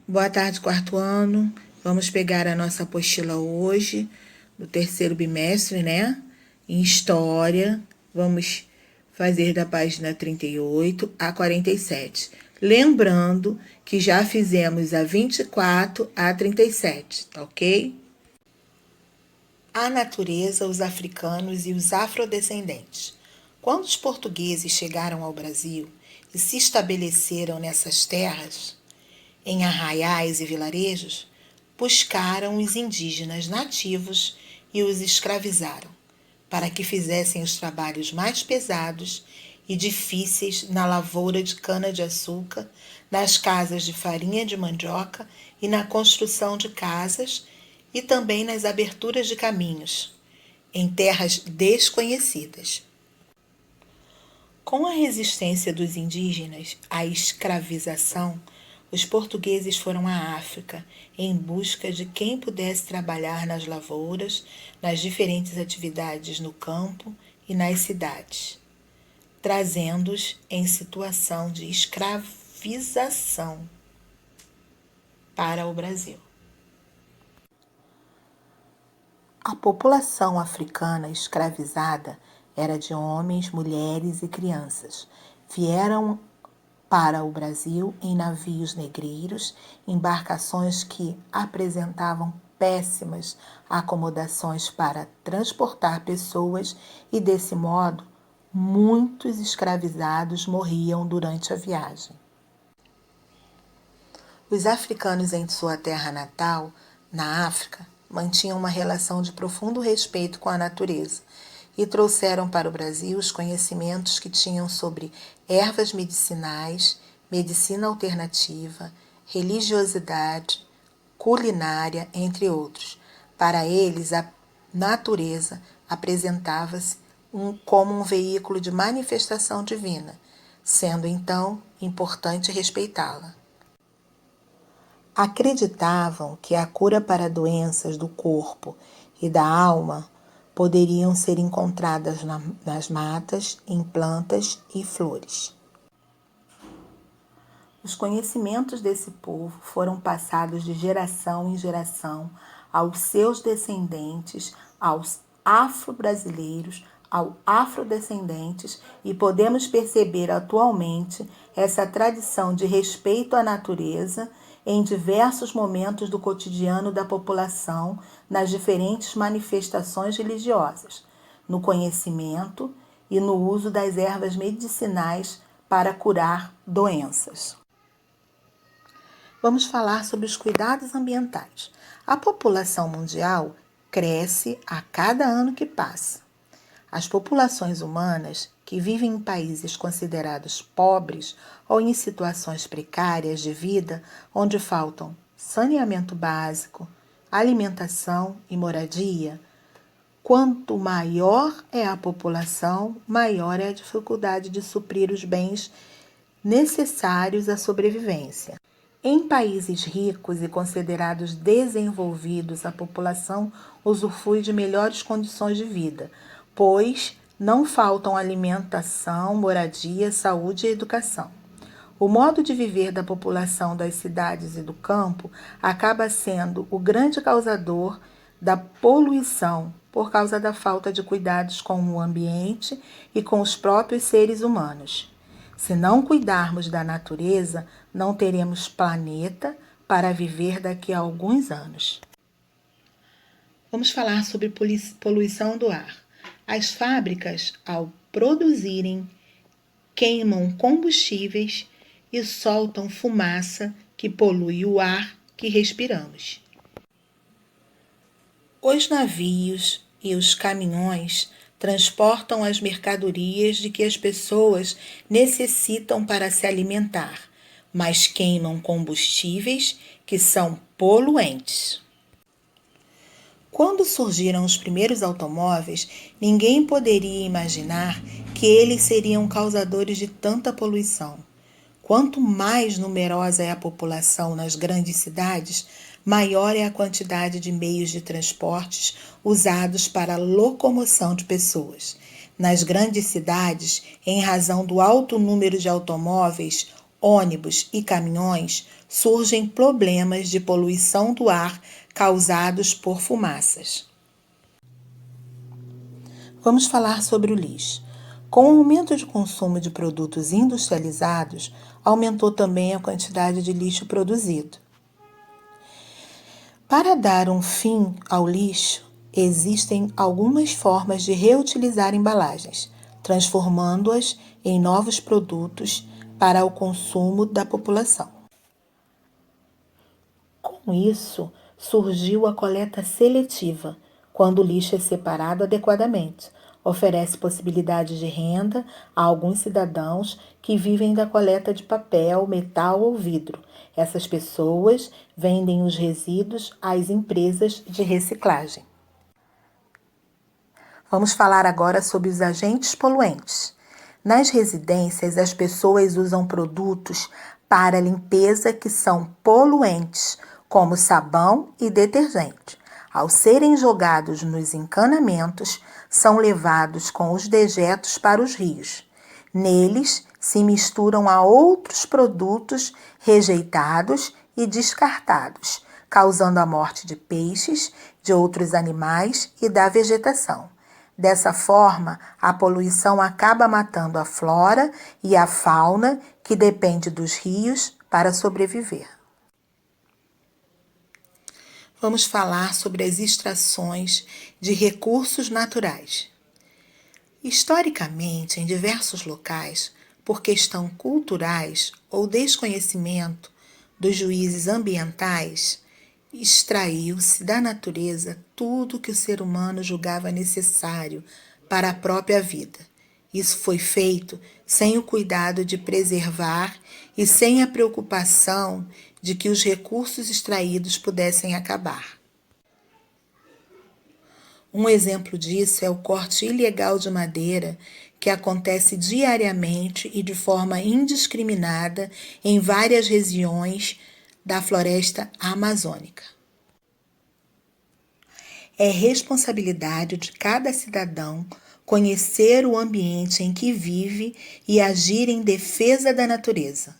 Boa tarde, quarto ano. Vamos pegar a nossa apostila hoje, do terceiro bimestre, né? Em História. Vamos fazer da página 38 a 47. Lembrando que já fizemos a 24 a 37, tá ok? A natureza, os africanos e os afrodescendentes. Quando os portugueses chegaram ao Brasil e se estabeleceram nessas terras, em arraiais e vilarejos, buscaram os indígenas nativos e os escravizaram, para que fizessem os trabalhos mais pesados e difíceis na lavoura de cana-de-açúcar, nas casas de farinha de mandioca e na construção de casas e também nas aberturas de caminhos, em terras desconhecidas. Com a resistência dos indígenas à escravização, os portugueses foram à África em busca de quem pudesse trabalhar nas lavouras, nas diferentes atividades no campo e nas cidades, trazendo-os em situação de escravização para o Brasil. A população africana escravizada era de homens, mulheres e crianças. Vieram para o Brasil em navios negreiros, embarcações que apresentavam péssimas acomodações para transportar pessoas e, desse modo, muitos escravizados morriam durante a viagem. Os africanos em sua terra natal, na África, mantinham uma relação de profundo respeito com a natureza e trouxeram para o Brasil os conhecimentos que tinham sobre ervas medicinais, medicina alternativa, religiosidade, culinária, entre outros. Para eles, a natureza apresentava-se como um veículo de manifestação divina, sendo então importante respeitá-la. Acreditavam que a cura para doenças do corpo e da alma poderiam ser encontradas nas matas, em plantas e flores. Os conhecimentos desse povo foram passados de geração em geração aos seus descendentes, aos afro-brasileiros, aos afrodescendentes, e podemos perceber atualmente essa tradição de respeito à natureza em diversos momentos do cotidiano da população, nas diferentes manifestações religiosas, no conhecimento e no uso das ervas medicinais para curar doenças. Vamos falar sobre os cuidados ambientais. A população mundial cresce a cada ano que passa. As populações humanas que vivem em países considerados pobres ou em situações precárias de vida, onde faltam saneamento básico, alimentação e moradia, quanto maior é a população, maior é a dificuldade de suprir os bens necessários à sobrevivência. Em países ricos e considerados desenvolvidos, a população usufrui de melhores condições de vida, pois não faltam alimentação, moradia, saúde e educação. O modo de viver da população das cidades e do campo acaba sendo o grande causador da poluição, por causa da falta de cuidados com o ambiente e com os próprios seres humanos. Se não cuidarmos da natureza, não teremos planeta para viver daqui a alguns anos. Vamos falar sobre poluição do ar. As fábricas, ao produzirem, queimam combustíveis e soltam fumaça que polui o ar que respiramos. Os navios e os caminhões transportam as mercadorias de que as pessoas necessitam para se alimentar, mas queimam combustíveis que são poluentes. Quando surgiram os primeiros automóveis, ninguém poderia imaginar que eles seriam causadores de tanta poluição. Quanto mais numerosa é a população nas grandes cidades, maior é a quantidade de meios de transportes usados para a locomoção de pessoas. Nas grandes cidades, em razão do alto número de automóveis, ônibus e caminhões, surgem problemas de poluição do ar causados por fumaças. Vamos falar sobre o lixo. Com o aumento de consumo de produtos industrializados, aumentou também a quantidade de lixo produzido. Para dar um fim ao lixo, existem algumas formas de reutilizar embalagens, transformando-as em novos produtos para o consumo da população. Com isso, surgiu a coleta seletiva, quando o lixo é separado adequadamente. Oferece possibilidade de renda a alguns cidadãos que vivem da coleta de papel, metal ou vidro. Essas pessoas vendem os resíduos às empresas de reciclagem. Vamos falar agora sobre os agentes poluentes. Nas residências, as pessoas usam produtos para limpeza que são poluentes, como sabão e detergente. Ao serem jogados nos encanamentos, são levados com os dejetos para os rios. Neles se misturam a outros produtos rejeitados e descartados, causando a morte de peixes, de outros animais e da vegetação. Dessa forma, a poluição acaba matando a flora e a fauna que depende dos rios para sobreviver. Vamos falar sobre as extrações de recursos naturais. Historicamente, em diversos locais, por questão culturais ou desconhecimento dos juízes ambientais, extraiu-se da natureza tudo que o ser humano julgava necessário para a própria vida. Isso foi feito sem o cuidado de preservar e sem a preocupação de que os recursos extraídos pudessem acabar. Um exemplo disso é o corte ilegal de madeira, que acontece diariamente e de forma indiscriminada em várias regiões da floresta amazônica. É responsabilidade de cada cidadão conhecer o ambiente em que vive e agir em defesa da natureza.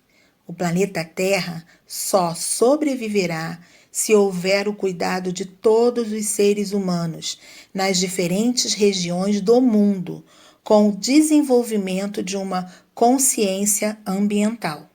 O planeta Terra só sobreviverá se houver o cuidado de todos os seres humanos nas diferentes regiões do mundo, com o desenvolvimento de uma consciência ambiental.